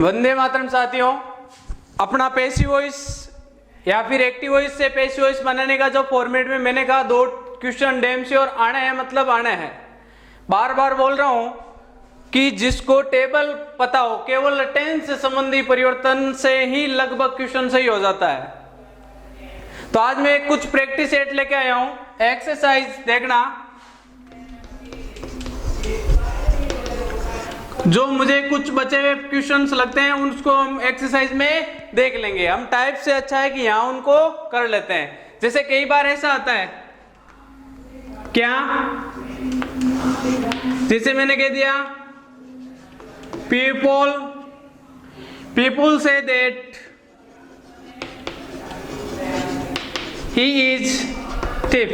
वंदे मातरम साथियों, अपना passive voice या फिर एक्टिव वॉइस से पैसिव वॉइस बनाने का जो फॉर्मेट में मैंने कहा दो क्वेश्चन डैम श्योर आने हैं, मतलब आने हैं। बार बार बोल रहा हूं कि जिसको टेबल पता हो, केवल टेंस से संबंधी परिवर्तन से ही लगभग क्वेश्चन सही हो जाता है। तो आज मैं कुछ प्रैक्टिस सेट लेके आया हूं, एक्सरसाइज देखना। जो मुझे कुछ बचे हुए क्वेश्चंस लगते हैं उसको हम एक्सरसाइज में देख लेंगे। हम टाइप से अच्छा है कि यहां उनको कर लेते हैं। जैसे कई बार ऐसा आता है, क्या जैसे मैंने कह दिया people say that he is thief.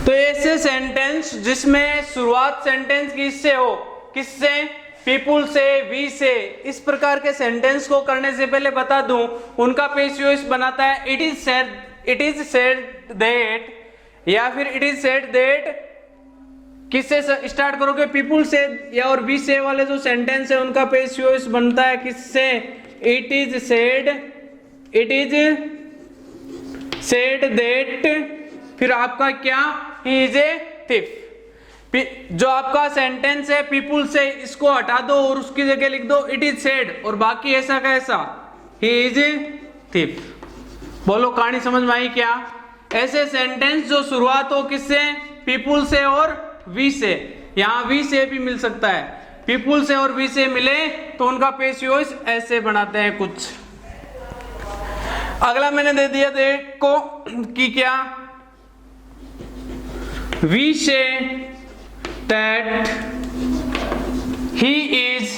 तो ऐसे सेंटेंस जिसमें शुरुआत सेंटेंस किससे हो, किससे, पीपुल से, वी से, इस प्रकार के सेंटेंस को करने से पहले बता दूं उनका पैसिव वॉइस बनाता है इट इज सेड दैट, या फिर इट इज सेड दैट। किससे स्टार्ट करोगे, पीपुल से या और वी से वाले जो सेंटेंस है उनका पैसिव वॉइस बनता है किससे, इट इज सेड दैट। फिर आपका क्या, ही इज ए थिफ। जो आपका सेंटेंस है पीपुल से, इसको हटा दो और उसकी जगह लिख दो इट इज सेड, और बाकी ऐसा का ऐसा ही इज ए थिफ। बोलो कहानी समझ में आई क्या? ऐसे सेंटेंस जो शुरुआत हो किससे, पीपुल से और वी से, यहां वी से भी मिल सकता है, पीपुल से और वी से मिले तो उनका पैसिव वॉइस ऐसे बनाते हैं कुछ। अगला मैंने दे दिया देखो कि क्या, we say that he is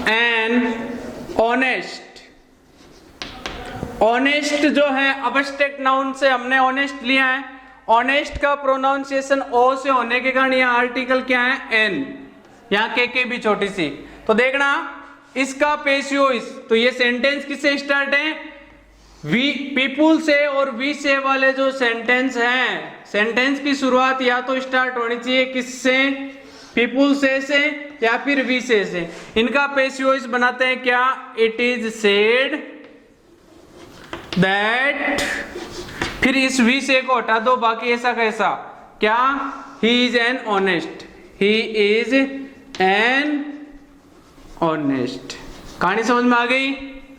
an honest। Honest जो है अब्स्ट्रैक्ट नाउन से हमने ऑनेस्ट लिया है। ऑनेस्ट का प्रोनाउंसिएशन ओ से होने के कारण यहाँ आर्टिकल क्या है, एन, यहाँ के भी छोटी सी। तो देखना इसका पैसिव वॉइस, तो ये सेंटेंस किससे स्टार्ट है, वी, पीपुल से और वी से वाले जो सेंटेंस हैं, सेंटेंस की शुरुआत या तो स्टार्ट होनी चाहिए किससे, पीपुल से या फिर वी से। इनका पैसिव वॉइस बनाते हैं क्या, इट इज सेड दैट। फिर इस वी से को हटा दो, बाकी ऐसा कैसा, क्या, he is an honest, he is an honest. कहानी समझ में आ गई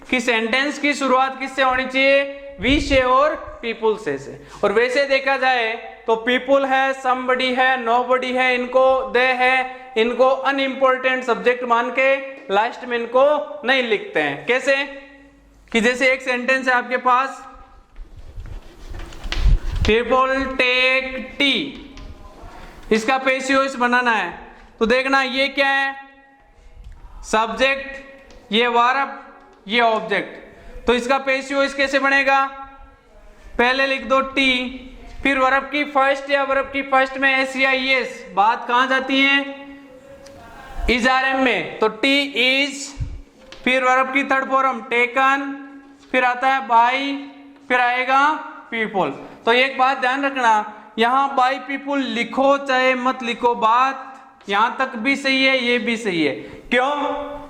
कि सेंटेंस की शुरुआत किससे होनी चाहिए, वी से और पीपुल से। और वैसे देखा जाए तो पीपुल है, समबडी है, नोबडी है, इनको दे है, इनको अनइंपॉर्टेंट सब्जेक्ट मान के लास्ट में इनको नहीं लिखते हैं। कैसे कि जैसे एक सेंटेंस है आपके पास, पीपुल टेक टी, इसका पैसिव वॉइस बनाना है। तो देखना ये क्या है, सब्जेक्ट, ये वर्ब, ये ऑब्जेक्ट। तो इसका पैसिव वॉइस कैसे बनेगा, पहले लिख दो टी, फिर वर्ब की फर्स्ट या वर्ब की फर्स्ट में एस या एस, बात कहां जाती है, इज आर एम में। तो टी इज, फिर वर्ब की थर्ड फॉर्म टेकन, फिर आता है बाई, फिर आएगा पीपल। तो एक बात ध्यान रखना, यहां बाई पीपल लिखो चाहे मत लिखो, बात यहां तक भी सही है, ये भी सही है। क्यों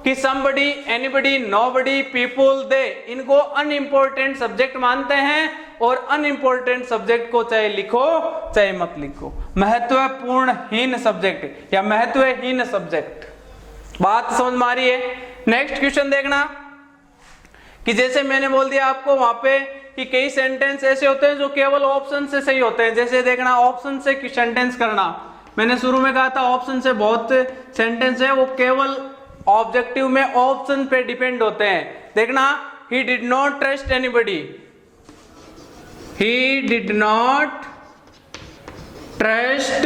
कि somebody, anybody, nobody, people, they, इनको अनइंपॉर्टेंट सब्जेक्ट मानते हैं और अनइंपॉर्टेंट सब्जेक्ट को चाहे लिखो चाहे मत लिखो, महत्वपूर्ण हीन सब्जेक्ट या महत्वहीन सब्जेक्ट। बात समझ में आ रही है? नेक्स्ट क्वेश्चन देखना कि जैसे मैंने बोल दिया आपको वहां पे कि कई सेंटेंस ऐसे होते हैं जो केवल ऑप्शन से सही होते हैं। जैसे देखना ऑप्शन से सेंटेंस करना, मैंने शुरू में कहा था ऑप्शन से बहुत सेंटेंस है वो केवल ऑब्जेक्टिव में ऑप्शन पे डिपेंड होते हैं। देखना, he did not trust anybody, he did not trust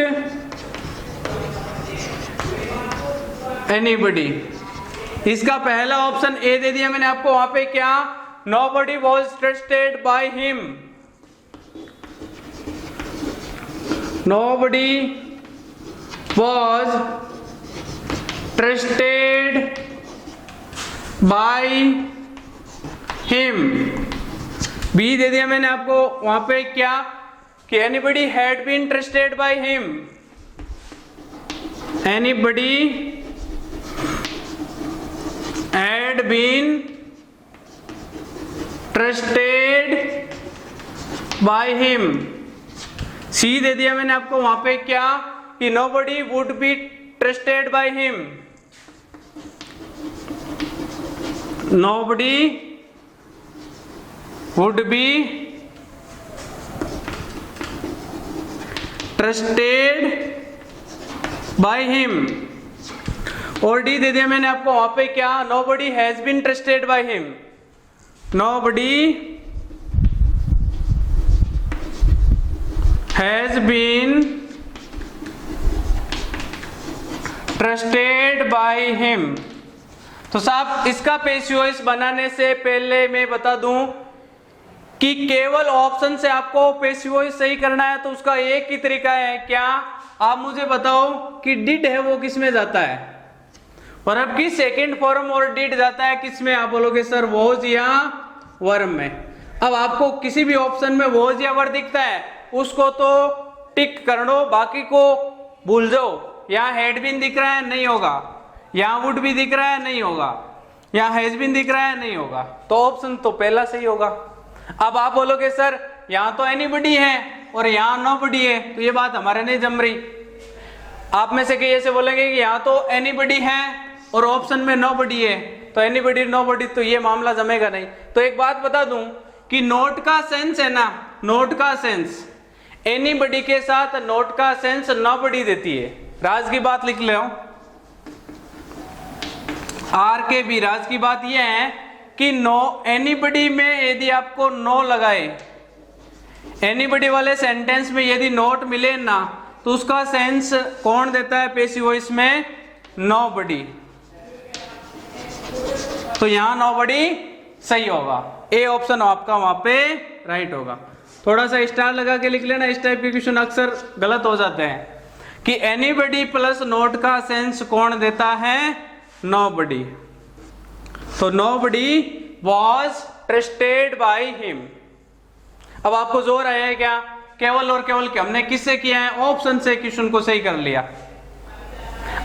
anybody। इसका पहला ऑप्शन ए दे दिया मैंने आपको, वहां पे क्या, nobody was trusted by him, nobody was trusted by him। B दे दिया मैंने आपको, वहां पे क्या, कि anybody had been trusted by him, anybody been trusted by him. C दे दिया मैंने आपको वहां पे क्या कि nobody would be trusted by him, nobody would be trusted by him. और डी दे दिया मैंने आपको वहां पे क्या nobody has been trusted by him, nobody has been trusted by him. तो साहब इसका पेशियोइस बनाने से पहले मैं बता दूं कि केवल ऑप्शन से आपको पेशियोइस सही करना है तो उसका एक ही तरीका है, क्या आप मुझे बताओ कि डिड है वो किस में जाता है, और अब की सेकंड फॉर्म और डिड जाता है किस में, आप बोलोगे सर वॉज या वर्ब में। अब आपको किसी भी ऑप्शन में वॉज या वर्ब दिखता है उसको तो टिक कर दो, बाकी को भूल जाओ। यहाँ हैड बीन दिख रहा है नहीं होगा, यहाँ वुड भी दिख रहा है नहीं होगा, यहाँ हैज बीन दिख रहा है नहीं होगा, तो ऑप्शन तो पहला सही होगा। अब आप बोलोगे सर यहाँ तो एनीबडी है और यहाँ नोबडी है, तो ये बात हमारे नहीं जम रही। आप में से कई ऐसे बोलेंगे कि यहाँ तो एनीबडी है और ऑप्शन में नोबडी है, तो एनीबडी नोबडी तो ये मामला जमेगा नहीं। तो एक बात बता दूं कि नोट का सेंस है ना, नोट का सेंस एनीबडी के साथ नोट का सेंस नोबडी देती है। राज की बात लिख लो, आर के बी राज की बात यह है कि नो एनीबडी में यदि आपको नो लगाए, एनीबडी वाले सेंटेंस में यदि नोट मिले ना तो उसका सेंस कौन देता है पैसिव वॉइस में, नोबडी। तो यहां नोबडी सही होगा, ए ऑप्शन आपका वहां पे राइट होगा। थोड़ा सा स्टार लगा के लिख लेना, इस टाइप के क्वेश्चन अक्सर गलत हो जाते हैं कि एनीबडी प्लस नोट का सेंस कौन देता है, नोबडी। तो nobody was trusted by him. अब आपको जोर आया है क्या, केवल और केवल कि हमने किससे किया है, ऑप्शन से क्वेश्चन को सही कर लिया।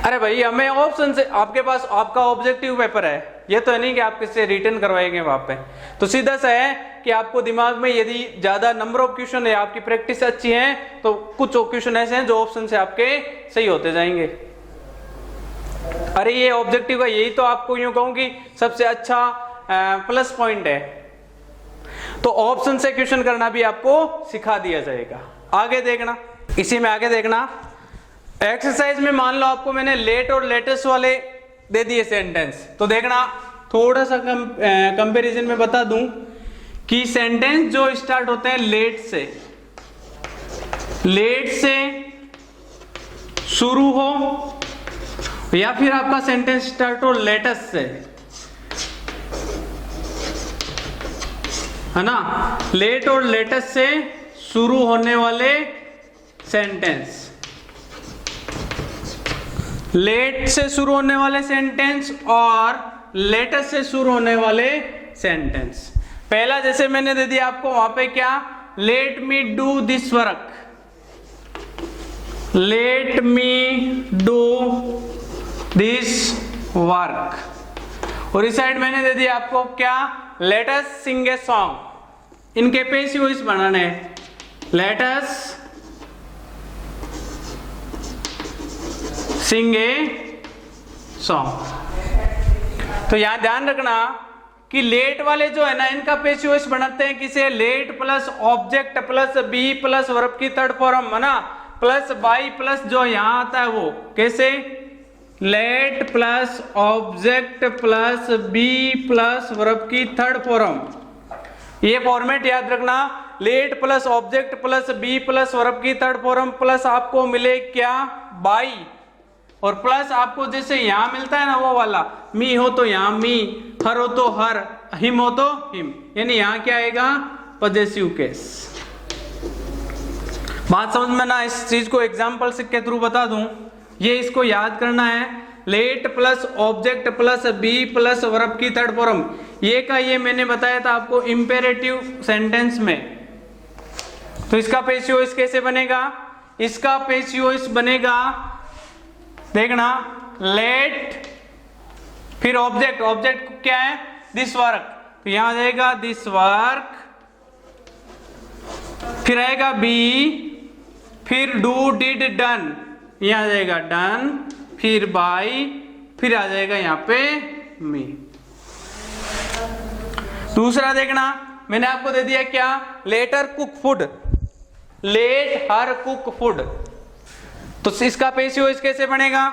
अरे भाई हमें ऑप्शन से, आपके पास आपका ऑब्जेक्टिव पेपर है, ये तो नहीं कि आप किससे रिटर्न करवाएंगे वहां पे। तो सीधा सा है कि आपको दिमाग में यदि ज्यादा नंबर ऑफ क्वेश्चन है, आपकी प्रैक्टिस अच्छी है, तो कुछ क्वेश्चन ऐसे हैं जो ऑप्शन से आपके सही होते जाएंगे। अरे ये ऑब्जेक्टिव का यही तो आपको यूं कहूं कि सबसे अच्छा प्लस पॉइंट है। तो ऑप्शन से क्वेश्चन करना भी आपको सिखा दिया जाएगा। आगे देखना, इसी में आगे देखना एक्सरसाइज में मान लो आपको मैंने लेट और लेटेस्ट वाले दे दिए सेंटेंस, तो देखना थोड़ा सा कंपैरिजन में बता दूं कि सेंटेंस जो स्टार्ट होते हैं लेट से शुरू हो या फिर आपका सेंटेंस स्टार्ट हो लेटेस्ट से, है ना, लेट और लेटेस्ट से शुरू होने वाले सेंटेंस, लेट से शुरू होने वाले सेंटेंस और लेटेस्ट से शुरू होने वाले सेंटेंस। पहला जैसे मैंने दे दिया आपको वहां पे क्या, let me do this work, let me do this work. और इस साइड मैंने दे दिया आपको क्या, let us sing a song. इनके पैसिव वॉइस बनाने हैं, late us sing a song. तो यहां ध्यान रखना कि लेट वाले जो है ना, इनका पैसिव वॉइस बनाते हैं किसे, let plus object plus be plus verb की थर्ड फॉर्म, है ना, प्लस बाई प्लस जो यहां आता है वो कैसे, let plus object plus be plus verb की थर्ड फॉर्म। ये फॉर्मेट याद रखना, let plus object plus be plus verb की थर्ड फॉर्म प्लस आपको मिले क्या, बाई, और प्लस आपको जैसे यहां मिलता है ना वो वाला, मी हो तो यहां मी, हर हो तो हर, हिम हो तो हिम, यानी यहां क्या आएगा, पॉजेसिव केस। बात समझ में ना, इस चीज को एग्जांपल के थ्रू बता दूं, ये इसको याद करना है, let plus object plus be plus verb की थर्ड फॉर्म, ये का ये मैंने बताया था आपको इंपेरेटिव सेंटेंस में। तो इसका पैसिव वॉइस कैसे बनेगा, इसका पैसिव वॉइस बनेगा, देखना, लेट फिर ऑब्जेक्ट, ऑब्जेक्ट क्या है, दिस वर्क, तो यहां आ जाएगा दिस वर्क, फिर आएगा बी, फिर डू डिड डन, यहां आ जाएगा डन, फिर बाई, फिर आ जाएगा यहां पे मी। दूसरा देखना, मैंने आपको दे दिया क्या, let her cook food, let her cook food, तो इसका पैसिव वॉइस कैसे बनेगा,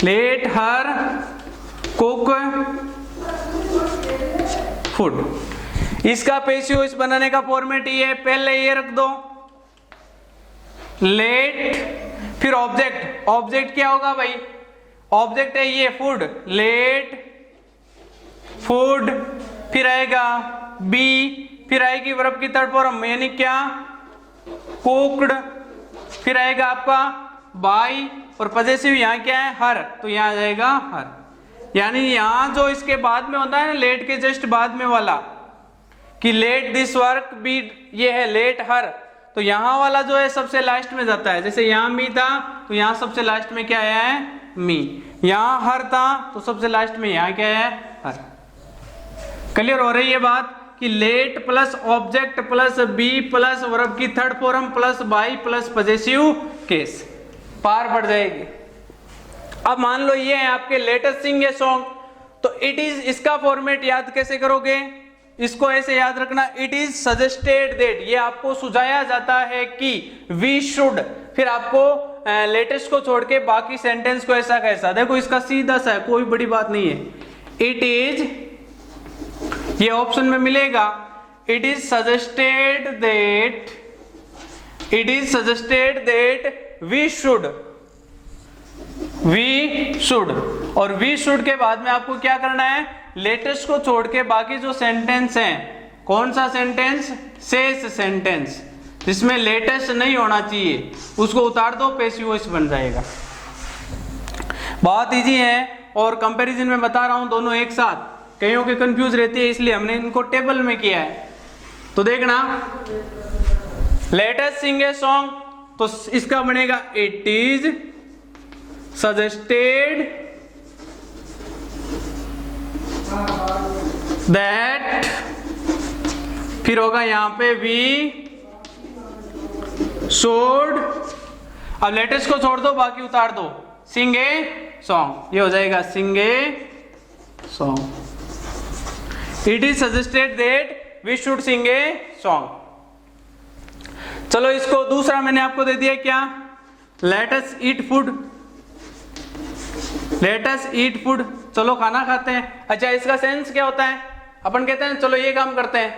लेट हर कुक फूड। इसका पैसिव वॉइस बनाने का फॉर्मेट ये है, पहले ये रख दो लेट, फिर ऑब्जेक्ट, ऑब्जेक्ट क्या होगा भाई, ऑब्जेक्ट है ये फूड, लेट फूड, फिर आएगा बी, फिर आएगी वर्ब की थर्ड फॉर्म यानी क्या, कुक्ड, फिर आएगा आपका बाई, और पजेसिव यहाँ क्या है, हर, तो यहाँ आ जाएगा हर। यानी यहाँ जो इसके बाद में होता है ना, लेट के जस्ट बाद में वाला, कि लेट दिस वर्क बी, ये है लेट हर, तो यहाँ वाला जो है सबसे लास्ट में जाता है। जैसे यहाँ मी था तो यहाँ सबसे लास्ट में क्या आया है, मी, यहाँ हर था तो सबसे लास्ट में यहाँ क्या है, हर। क्लियर हो रही है बात, कि let plus object plus be plus verb की third form plus by plus possessive case, पार पड़ जाएगी। अब मान लो ये है आपके लेटेस्ट सिंग ए सॉन्ग, तो इट इज, इसका फॉर्मेट याद कैसे करोगे, इसको ऐसे याद रखना, इट इज सजेस्टेड दैट, ये आपको सुझाया जाता है कि, वी शुड, फिर आपको लेटेस्ट को छोड़ के बाकी सेंटेंस को ऐसा कैसा, देखो इसका सीधा सा है, कोई बड़ी बात नहीं है, इट इज, ये ऑप्शन में मिलेगा, it is suggested that, it is suggested that we should, we should, और वी शुड के बाद में आपको क्या करना है, लेटेस्ट को छोड़ के बाकी जो सेंटेंस हैं, कौन सा सेंटेंस, शेष सेंटेंस जिसमें लेटेस्ट नहीं होना चाहिए उसको उतार दो, पैसिव वॉइस बन जाएगा। बहुत इजी है, और कंपैरिजन में बता रहा हूं दोनों एक साथ, कईयों की कंफ्यूज रहती है इसलिए हमने इनको टेबल में किया है। तो देखना, लेटेस्ट सिंग ए सॉन्ग, तो इसका बनेगा इट इज सजेस्टेड दैट, फिर होगा यहां पे वी शुड, अब लेटेस्ट को छोड़ दो बाकी उतार दो, सिंग ए सॉन्ग, ये हो जाएगा sing a song, it is suggested that we should sing a song. चलो इसको दूसरा मैंने आपको दे दिया क्या, let us eat food, let us eat food, चलो खाना खाते हैं। अच्छा इसका सेंस क्या होता है, अपन कहते हैं चलो ये काम करते हैं,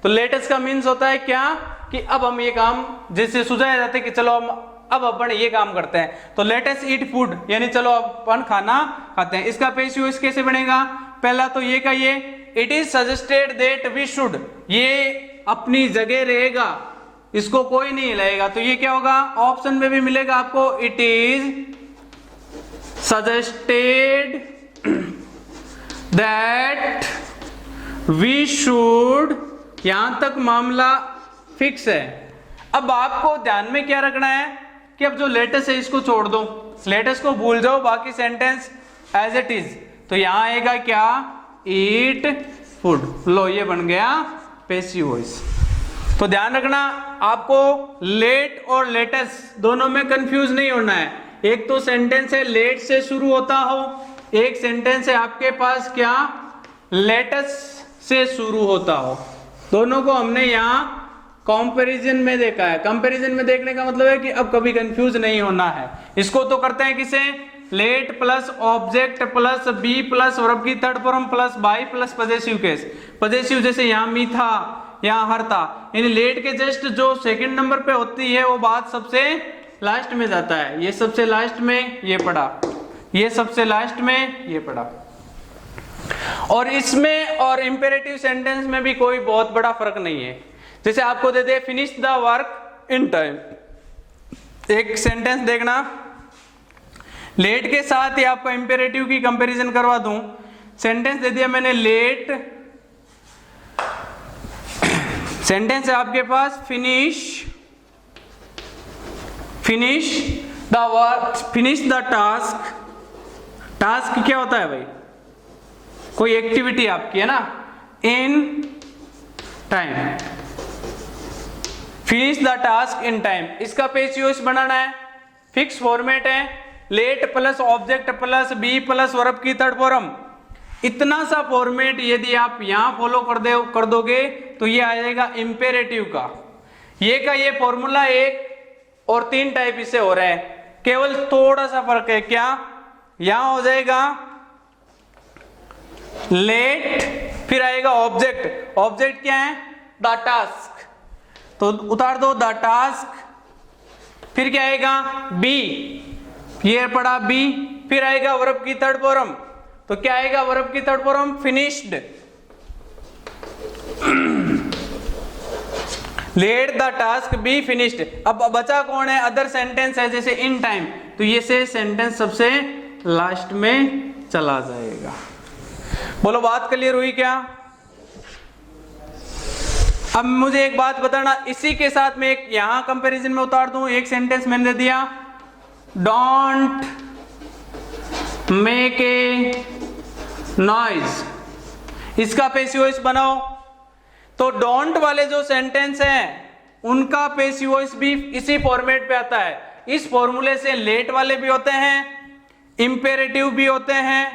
तो लेटेस्ट का मीन्स होता है क्या, कि अब हम ये काम, जैसे सुझाया जाता है कि चलो हम अब अपन ये काम करते हैं, तो लेट अस ईट फूड यानी चलो अपन खाना खाते हैं। इसका पैसिव वॉइस कैसे बनेगा, पहला तो ये का ये, it is suggested that we should, ये अपनी जगह रहेगा, इसको कोई नहीं हिलाएगा, तो ये क्या होगा, ऑप्शन में भी मिलेगा आपको, it is suggested that we should, यहां तक मामला फिक्स है। अब आपको ध्यान में क्या रखना है कि अब जो लेटेस्ट है इसको छोड़ दो, लेटेस्ट को भूल जाओ, बाकी सेंटेंस एज इट इज, तो यहां आएगा क्या, ईट फूड, लो ये बन गया पैसिव वॉइस। तो ध्यान रखना आपको लेट और लेटेस्ट दोनों में कंफ्यूज नहीं होना है। एक तो सेंटेंस है लेट से शुरू होता हो, एक सेंटेंस है आपके पास क्या, लेटेस्ट से शुरू होता हो, दोनों को हमने यहाँ कंपैरिजन में देखा है। कंपैरिजन में देखने का मतलब है कि अब कभी कंफ्यूज नहीं होना है। इसको तो करते हैं किसे, let plus object plus be plus verb की third form plus by plus possessive case. Possessive जैसे यहाँ मी था, यहाँ हर था, यानी लेट के जस्ट जो सेकंड नंबर पे होती है वो बात सबसे लास्ट में जाता है। ये सबसे लास्ट में ये पड़ा, ये सबसे लास्ट में ये पड़ा। और इसमें और इंपेरेटिव सेंटेंस में भी कोई बहुत बड़ा फर्क नहीं है। जैसे आपको दे दे finish the work in time, एक सेंटेंस देखना, लेट के साथ ही आपको इंपेरेटिव की कंपैरिजन करवा दूं। सेंटेंस दे दिया मैंने लेट, सेंटेंस है आपके पास finish the work, finish the task task क्या होता है भाई? कोई एक्टिविटी आपकी है ना, in time, finish the task in time. इसका पेशियोस बनाना है, फिक्स फॉर्मेट है, let plus object plus be plus verb की थर्ड फॉर्म। इतना सा फॉर्मेट यदि आप यहां फॉलो कर दोगे तो ये आ जाएगा इंपेरेटिव का। ये फॉर्मूला 1 और 3 टाइप इससे हो रहा है, केवल थोड़ा सा फर्क है। क्या? यहां हो जाएगा लेट, फिर आएगा ऑब्जेक्ट। ऑब्जेक्ट क्या है? द टास्क, तो उतार दो द टास्क। फिर क्या आएगा? बी, ये पड़ा बी। फिर आएगा वर्ब की थर्ड फॉर्म, तो क्या आएगा वर्ब की third form? Finished. Let the task be finished. अब बचा कौन है? अदर सेंटेंस है, जैसे इन टाइम, तो ये से सेंटेंस सबसे लास्ट में चला जाएगा। बोलो बात क्लियर हुई क्या? अब मुझे एक बात बताना, इसी के साथ में एक यहां कंपैरिजन में उतार दूं। एक सेंटेंस मैंने दे दिया, डोंट मेक ए नॉइज, इसका पैसिव वॉइस बनाओ। तो डोंट वाले जो सेंटेंस हैं उनका पैसिव वॉइस भी इसी फॉर्मेट पे आता है। इस फॉर्मूले से लेट वाले भी होते हैं, इंपेरेटिव भी होते हैं,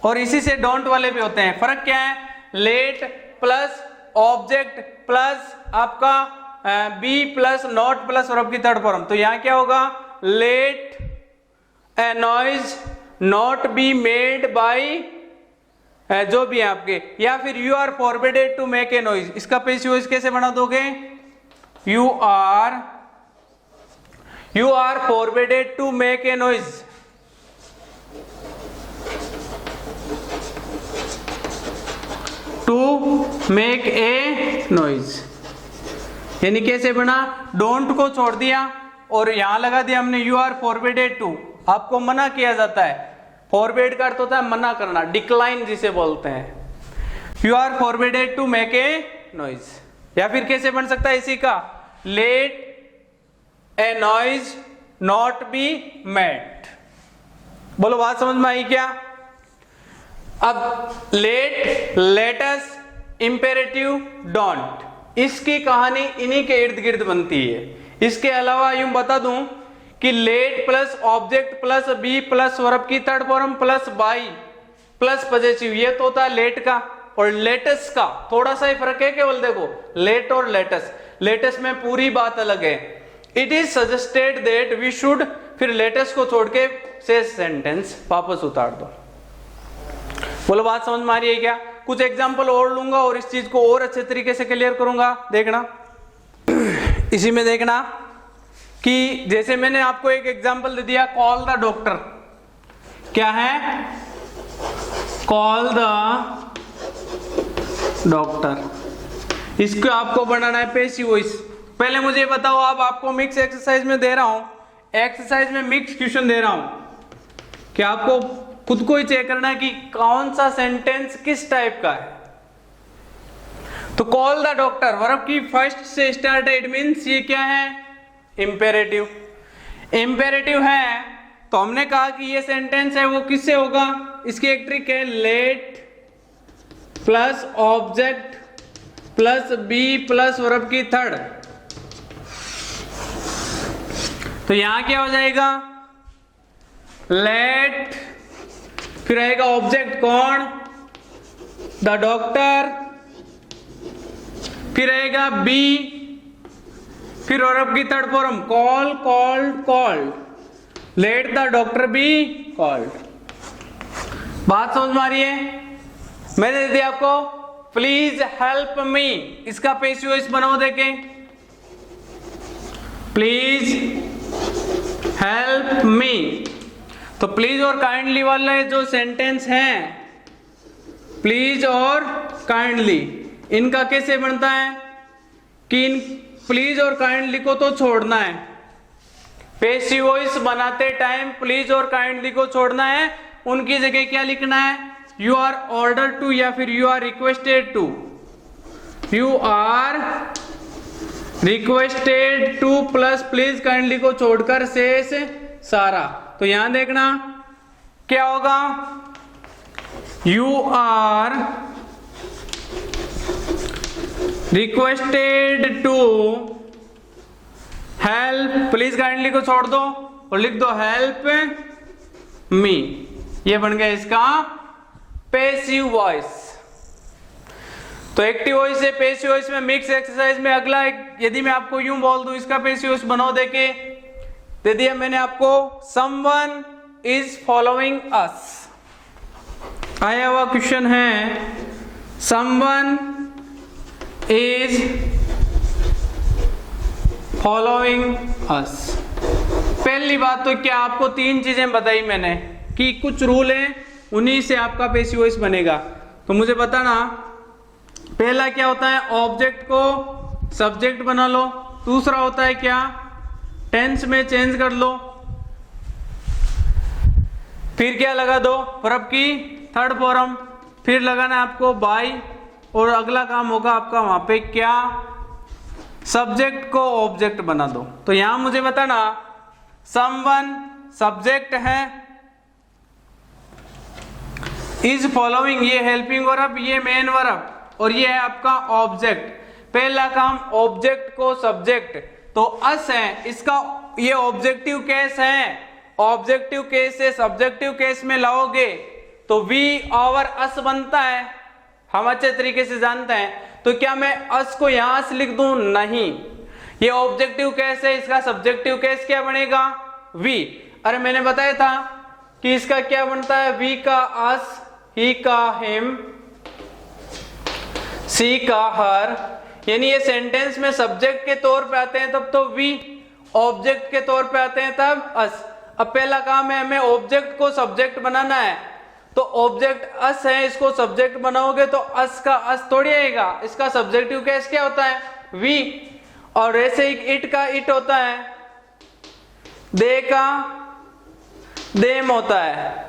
और इसी से डोंट वाले भी होते हैं। फर्क क्या है? लेट प्लस ऑब्जेक्ट प्लस आपका be plus not plus verb की थर्ड फॉर्म। तो यहां क्या होगा? Let a noise not be made by जो भी है आपके, या फिर you are forbidden to make a noise. इसका पैसिव वॉइस कैसे बना दोगे? You are forbidden to make a noise. To make a noise, यानी कैसे बना? डोंट को छोड़ दिया और यहां लगा दिया हमने यू आर फॉरबिडेड टू। आपको मना किया जाता है। फॉरबिड का अर्थ होता है मना करना, डिक्लाइन जिसे बोलते हैं। You are forbidden to make a noise. या फिर कैसे बन सकता है इसी का? Let a noise not be made. बोलो बात समझ में आई क्या? अब लेट, लेटस, इंपेरेटिव, डोंट, इसकी कहानी इन्हीं के इर्द गिर्द बनती है। इसके अलावा यूं बता दूं कि let plus object plus be plus verb की third form plus by plus possessive, ये तो होता है लेट का। और लेटस का थोड़ा सा ही फर्क है केवल, देखो लेट और लेटस, लेटस में पूरी बात अलग है। It is suggested that we should, फिर लेटस को छोड़ के से सेंटेंस वापस उतार दो। बोलो बात समझ में आ रही है क्या? कुछ एग्जाम्पल और लूंगा और इस चीज को और अच्छे तरीके से क्लियर करूंगा। देखना इसी में, देखना कि जैसे मैंने आपको एक एग्जाम्पल दे दिया, कॉल द डॉक्टर। क्या है? Call the doctor. इसको आपको बनाना है पैसिव वॉइस। पहले मुझे बताओ, अब आपको मिक्स एक्सरसाइज में दे रहा हूं, एक्सरसाइज में मिक्स क्वेश्चन दे रहा हूं कि आपको खुद को ही चेक करना है कि कौन सा सेंटेंस किस टाइप का है। तो कॉल द डॉक्टर, वर्ब की फर्स्ट से स्टार्ट है, इट मींस ये क्या है? इंपेरेटिव। इंपेरेटिव है तो हमने कहा कि ये सेंटेंस है वो किससे होगा? इसकी एक ट्रिक है, let plus object plus be plus verb की थर्ड। तो यहां क्या हो जाएगा? लेट, फिर आएगा ऑब्जेक्ट कौन? द डॉक्टर, फिर आएगा बी, फिर वर्ब की third form call, called, called. Let the doctor be called. बात समझ में आ रही है? मैंने दे दिया आपको प्लीज हेल्प मी, इसका पैसिव वॉइस बनाओ देखें। Please help me. तो प्लीज और काइंडली वाले जो सेंटेंस हैं, प्लीज और काइंडली, इनका कैसे बनता है कि इन प्लीज और काइंडली को तो छोड़ना है। पैसिव वॉइस बनाते टाइम प्लीज और काइंडली को छोड़ना है, उनकी जगह क्या लिखना है? यू आर ऑर्डर टू या फिर you are requested to. You are requested to plus please kindly को छोड़कर शेष सारा। तो यहां देखना क्या होगा, you are requested to help, please kindly को छोड़ दो और लिख दो हेल्प मी। ये बन गया इसका पैसिव वॉइस। तो एक्टिव वॉइस से पैसिव वॉइस में मिक्स एक्सरसाइज में अगला यदि मैं आपको यूं बोल दूं इसका पैसिव वॉइस बनाओ, देके दे दिया मैंने आपको, समवन इज फॉलोइंग अस। आया हुआ क्वेश्चन है, समवन इज फॉलोइंग अस। पहली बात तो क्या आपको तीन चीजें बताई मैंने कि कुछ रूल हैं, उन्हीं से आपका पैसिव वॉइस बनेगा। तो मुझे बताना पहला क्या होता है, ऑब्जेक्ट को सब्जेक्ट बना लो। दूसरा होता है क्या, टेंस में चेंज कर लो। फिर क्या लगा दो, वर्ब की थर्ड फॉर्म। फिर लगाना आपको बाय, और अगला काम होगा आपका वहां पे क्या, सब्जेक्ट को ऑब्जेक्ट बना दो। तो यहां मुझे बताना समवन सब्जेक्ट है, इज फॉलोइंग ये हेल्पिंग वर्ब, ये मेन वर्ब, और ये है आपका ऑब्जेक्ट। पहला काम ऑब्जेक्ट को सब्जेक्ट, तो अस है इसका, ये ऑब्जेक्टिव केस है। ऑब्जेक्टिव केस से सब्जेक्टिव केस में लाओगे तो वी और अस बनता है, हम अच्छे तरीके से जानते हैं। तो क्या मैं अस को यहां से लिख दूं, नहीं, ये ऑब्जेक्टिव केस है, इसका सब्जेक्टिव केस क्या बनेगा, वी। अरे मैंने बताया था कि इसका क्या बनता है, वी का अस, ही का हिम, सी का हर। यानी ये सेंटेंस में सब्जेक्ट के तौर पे आते हैं तब तो वी, ऑब्जेक्ट के तौर पे आते हैं तब अस। अब पहला काम है हमें ऑब्जेक्ट को सब्जेक्ट बनाना है, तो ऑब्जेक्ट अस है, इसको सब्जेक्ट बनाओगे तो अस का अस थोड़ी आएगा, इसका सब्जेक्टिव केस क्या होता है, वी। और ऐसे ही इट का इट होता है, दे का देम होता है।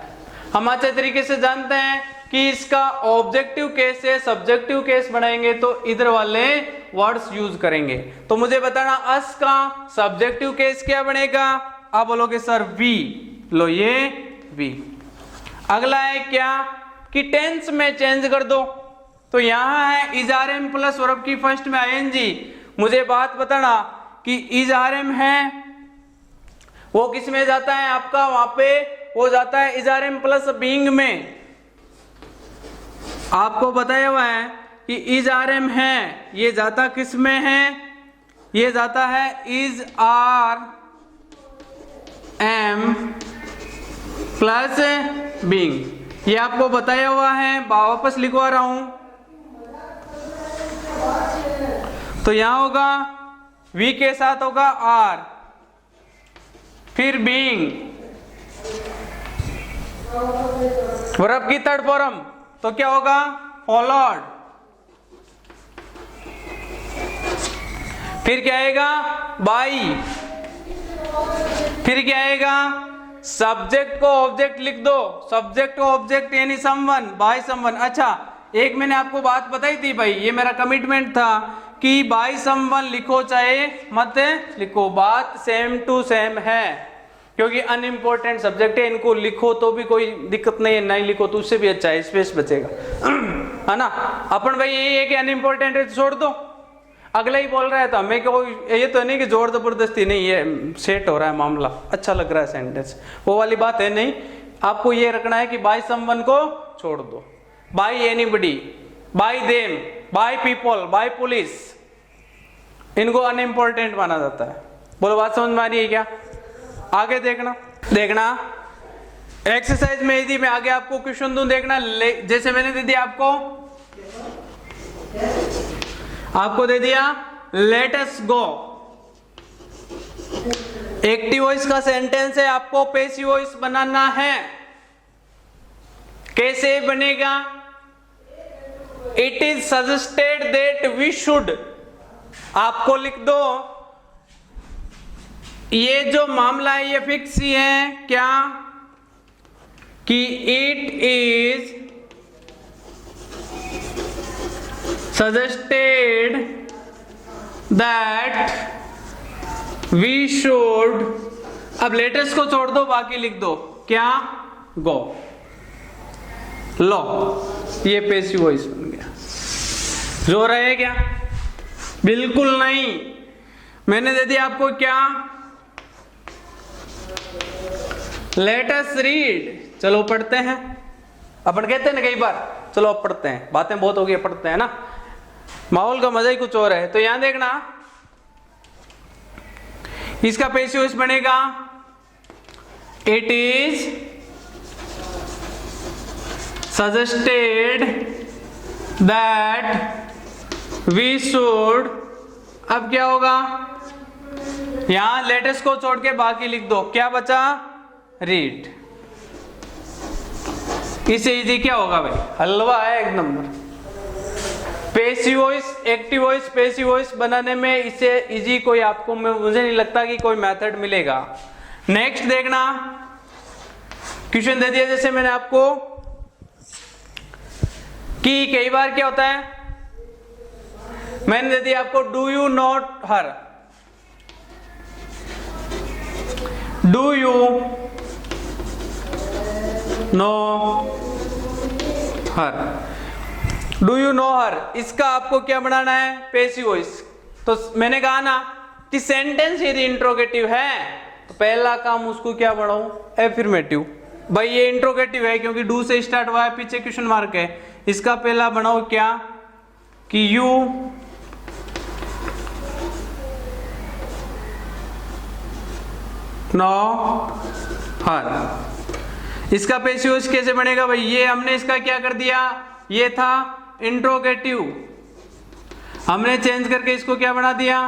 हम अच्छे तरीके से जानते हैं कि इसका ऑब्जेक्टिव केस से सब्जेक्टिव केस बनाएंगे तो इधर वाले वर्ड्स यूज करेंगे। तो मुझे बताना अस का सब्जेक्टिव केस क्या बनेगा, आप बोलोगे सर वी, लो ये वी। अगला है क्या कि टेंस में चेंज कर दो, तो यहां है is are am plus verb की फर्स्ट में आईएनजी। मुझे बात बताना कि इज आर एम है वो किस में जाता है आपका, वहां पे वो जाता है is are am plus being में। आपको बताया हुआ है कि इज आर एम है, ये जाता किस में है, ये जाता है is are am plus being. ये आपको बताया हुआ है, वापस लिखवा रहा हूं। तो यहां होगा वी के साथ होगा आर, फिर बीइंग, वर्ब की थर्ड फॉर्म, तो क्या होगा फॉलोड। फिर क्या आएगा बाई, फिर क्या आएगा सब्जेक्ट को ऑब्जेक्ट लिख दो, सब्जेक्ट को ऑब्जेक्ट यानी समवन, बाय समवन। अच्छा एक मैंने आपको बात बताई थी भाई, ये मेरा कमिटमेंट था कि बाय समवन लिखो चाहे मत लिखो, बात सेम टू सेम है, क्योंकि अनइम्पोर्टेंट सब्जेक्ट है, इनको लिखो तो भी कोई दिक्कत नहीं है, नहीं लिखो तो उससे भी अच्छा है, स्पेस बचेगा है ना। अपन भाई यही है कि अनइम्पोर्टेंट है तो छोड़ दो, अगला ही बोल रहा है तो हमें कोई ये तो नहीं कि जोर जबरदस्ती नहीं, ये सेट हो रहा है मामला, अच्छा लग रहा है सेंटेंस, वो वाली बात है नहीं। आपको ये रखना है कि बाय समवन को छोड़ दो, by anybody, by them, by people, by police, इनको अनइम्पोर्टेंट माना जाता है। बोलो बात समझ में आ रही है क्या? आगे देखना एक्सरसाइज में यदि मैं आगे आपको क्वेश्चन दूं, देखना जैसे मैंने दे दिया आपको दे दिया let us go, active voice का सेंटेंस है, आपको पैसिव वॉइस बनाना है। कैसे बनेगा? It is suggested that we should, आपको लिख दो, ये जो मामला है ये फिक्स ही है क्या कि it is suggested that we should, अब लेटेस्ट को छोड़ दो बाकी लिख दो क्या, गो, लो, ये पैसिव वॉइस बन गया। जोर है क्या? बिल्कुल नहीं। मैंने दे दिया आपको क्या? Let us read. चलो पढ़ते हैं। अपन कहते हैं ना कई बार, चलो अब पढ़ते हैं, बातें बहुत हो गई, पढ़ते हैं ना, माहौल का मजा ही कुछ और है। तो यहां देखना, इसका पैसिव वॉइस बनेगा it is suggested that we should. अब क्या होगा? यहां लेटेस्ट को छोड़ के बाकी लिख दो। क्या बचा? रीड। इससे इजी क्या होगा भाई? हलवा है एक number. Passive voice, active voice, passive voice बनाने में इससे इजी कोई आपको, मुझे नहीं लगता कि कोई मेथड मिलेगा। नेक्स्ट देखना, क्वेश्चन दे दिया जैसे मैंने आपको कि कई बार क्या होता है, मैंने दे दिया आपको do you not her, do you know her, do you know her, इसका आपको क्या बनाना है? Passive voice. तो मैंने कहा ना कि सेंटेंस यदि इंट्रोगेटिव है तो पहला काम उसको क्या बनाऊं? एफर्मेटिव। भाई ये इंट्रोगेटिव है क्योंकि डू से स्टार्ट हुआ है, पीछे क्वेश्चन मार्क है। इसका पहला बनाओ क्या? कि यू नो हर। इसका पैसिव वॉइस कैसे बनेगा भाई? ये हमने इसका क्या कर दिया? ये था इंट्रोगेटिव, हमने चेंज करके इसको क्या बना दिया?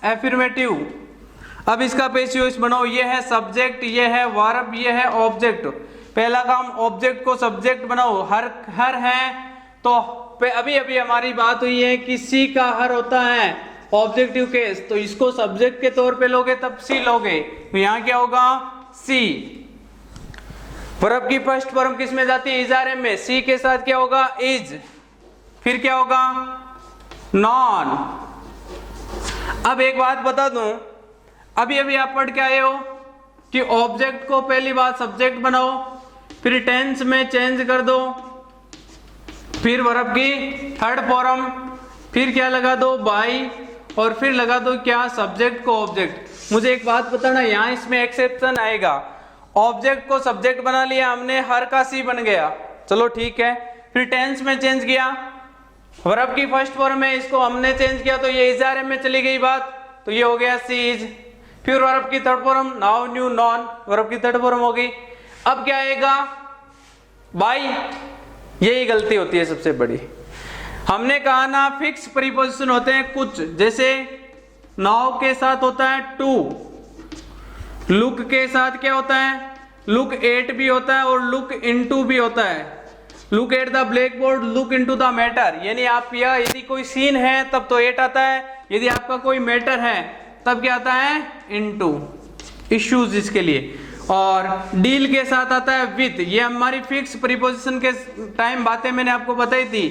एफर्मेटिव। अब इसका पैसिव वॉइस बनाओ। ये है सब्जेक्ट, ये है वर्ब, ये है ऑब्जेक्ट। पहला काम ऑब्जेक्ट को सब्जेक्ट बनाओ। हर है तो अभी अभी हमारी बात हुई है कि सी का हर होता है ऑब्जेक्टिव केस, तो इसको सब्जेक्ट के तौर पे लोगे तब सी लोगे। तो यहां क्या होगा? सी। वर्ब की फर्स्ट फॉर्म किस में जाती है? इज आर एम में। सी के साथ क्या होगा? इज। फिर क्या होगा? नॉन। अब एक बात बता दूं, अभी अभी आप पढ़ के आए हो कि ऑब्जेक्ट को पहली बात सब्जेक्ट बनाओ, फिर टेंस में चेंज कर दो, फिर वर्ब की थर्ड फॉर्म, फिर क्या लगा दो? बाई, और फिर लगा दो क्या? सब्जेक्ट को ऑब्जेक्ट। मुझे एक बात बताना, यहां इसमें एक्सेप्शन आएगा। ऑब्जेक्ट को सब्जेक्ट बना लिया हमने, हर का सी बन गया, चलो ठीक है। फिर टेंस में चेंज किया, वर्ब की फर्स्ट फॉर्म में इसको हमने चेंज किया तो ये इज आर एम में चली गई बात, तो ये हो गया सी इज। फिर वर्ब की third form now new non, verb की थर्ड फॉर्म हो गई। अब क्या आएगा? बाई। यही गलती होती है सबसे बड़ी। हमने कहा ना फिक्स प्रीपोजिशन होते हैं कुछ, जैसे नाउ के साथ होता है टू, लुक के साथ क्या होता है? लुक एट भी होता है और लुक इनटू भी होता है। Look at the black board, look into the matter. यानी आप यदि कोई सीन है तब तो एट आता है, यदि आपका कोई मैटर है तब क्या आता है? इनटू। इश्यूज इसके लिए। और डील के साथ आता है विद। ये हमारी फिक्स प्रीपोजिशन के टाइम बातें मैंने आपको बताई थी।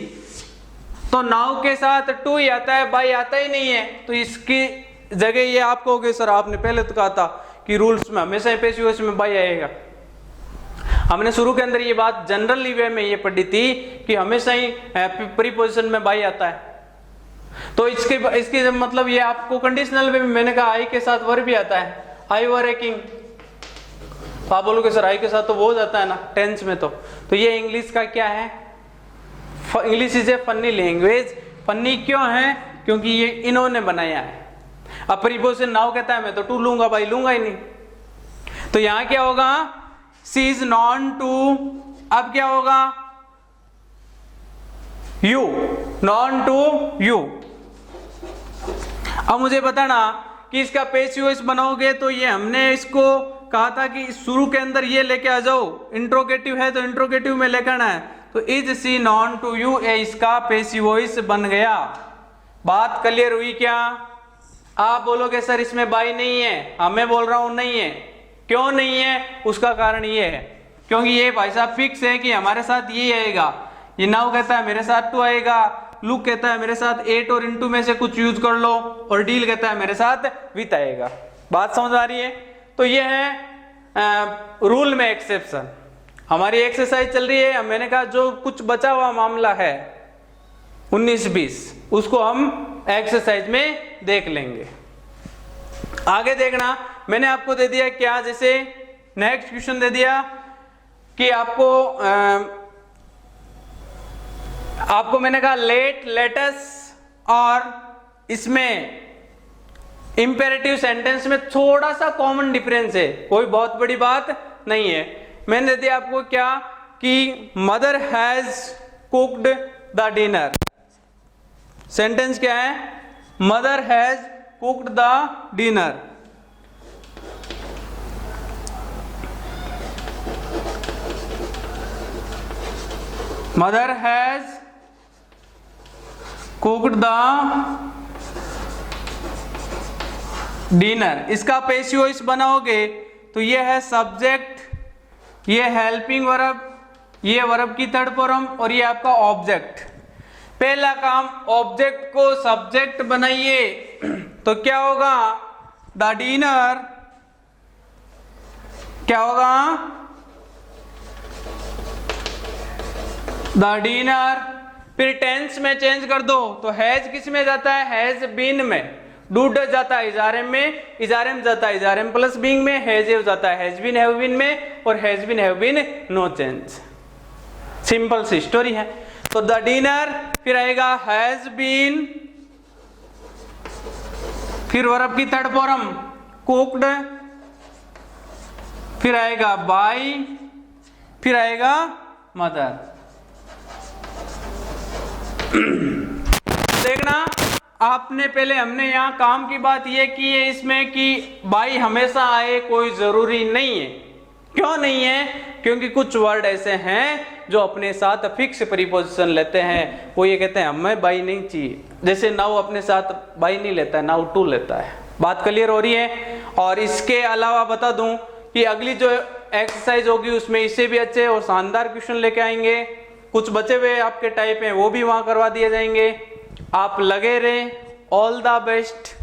तो नाउ के साथ टू ही आता है, बाई आता ही नहीं है, तो इसकी जगह ये आपको हो गई सर आपने पहले तो कहा था कि रूल्स में हमेशा पैसिव वॉइस में बाई आएगा। हमने शुरू के अंदर ये बात जनरली वे में ये पढ़ी थी कि हमेशा ही प्रीपोजिशन में बाई आता है। तो इसके मतलब ये आपको कंडीशनल में भी मैंने कहा आई के साथ वर भी आता है, आई वर ए किंग। तो आप बोलोगे सर आई के साथ तो वो जाता है ना टेंस में। तो ये इंग्लिश का क्या है? English is a funny language. Funny क्यों है? क्योंकि ये इन्होंने बनाया है। अब प्रीपोजिशन नाउ कहता है मैं तो टू लूंगा, भाई लूंगा ही नहीं। तो यहां क्या होगा? She is known to. अब क्या होगा? You, known to you. अब मुझे बताना कि इसका पैसिव वॉइस बनाओगे तो ये हमने इसको कहा था कि शुरू के अंदर ये लेके आ जाओ। इंट्रोगेटिव है तो इंट्रोगेटिव में लेकर आना है। तो is she known to you, a इसका पैसिव वॉइस बन गया। बात क्लियर हुई क्या? आप बोलोगे सर इसमें बाई नहीं है, मैं बोल रहा हूं नहीं है। क्यों नहीं है? उसका कारण ये है क्योंकि ये भाई साहब फिक्स है कि हमारे साथ ये आएगा। ये नाउ कहता है मेरे साथ टू आएगा, लुक कहता है मेरे साथ एट और इनटू में से कुछ यूज कर लो, और डील कहता है मेरे साथ विथ आएगा। बात समझ आ रही है? तो ये है रूल में एक्सेप्शन। हमारी एक्सरसाइज चल रही है, मैंने कहा जो कुछ बचा हुआ मामला है 19-20 उसको हम एक्सरसाइज में देख लेंगे। आगे देखना, मैंने आपको दे दिया क्या, जैसे नेक्स्ट क्वेश्चन दे दिया कि आपको मैंने कहा लेट, लेटस और इसमें इंपेरेटिव सेंटेंस में थोड़ा सा कॉमन डिफरेंस है, कोई बहुत बड़ी बात नहीं है। मैंने दे दिया आपको क्या कि mother has cooked the dinner. Sentence क्या है, mother has cooked the dinner. Mother has cooked the dinner. इसका पेशियो वॉइस बनाओगे तो ये है सब्जेक्ट, ये हेल्पिंग वर्ब, ये वर्ब की थर्ड फॉर्म और ये आपका ऑब्जेक्ट। पहला काम, ऑब्जेक्ट को सब्जेक्ट बनाइए तो क्या होगा, द डिनर, क्या होगा, द डिनर। फिर टेंस में चेंज कर दो तो हैज किस में जाता है, हैज बीन में, डू डज जाता है इजारे में, इजारे में जाता है इजारे में प्लस बीइंग में, हैज हैव जाता है हैज बीन हैव बीन में, और has been have been no change. Simple सी स्टोरी है। तो द डिनर, फिर आएगा हैज बीन, फिर वर्ब की थर्ड फॉर्म कुक्ड, फिर आएगा बाय, फिर आएगा मदर। देखना आपने पहले, हमने यहां काम की बात यह की है इसमें कि बाई हमेशा आए कोई जरूरी नहीं है। क्यों नहीं है, क्योंकि कुछ वर्ड ऐसे हैं जो अपने साथ फिक्स प्रीपोजिशन लेते हैं। वो ये कहते हैं हमें बाई नहीं चाहिए, जैसे नाउ अपने साथ बाई नहीं लेता है, नाउ टू लेता है। बात क्लियर हो रही है। और इसके अलावा बता दूं कि अगली जो एक्सरसाइज होगी उसमें इससे भी अच्छे और शानदार क्वेश्चन लेके आएंगे। कुछ बचे हुए आपके टाइप हैं वो भी वहां करवा दिए जाएंगे। आप लगे रहें। All the best.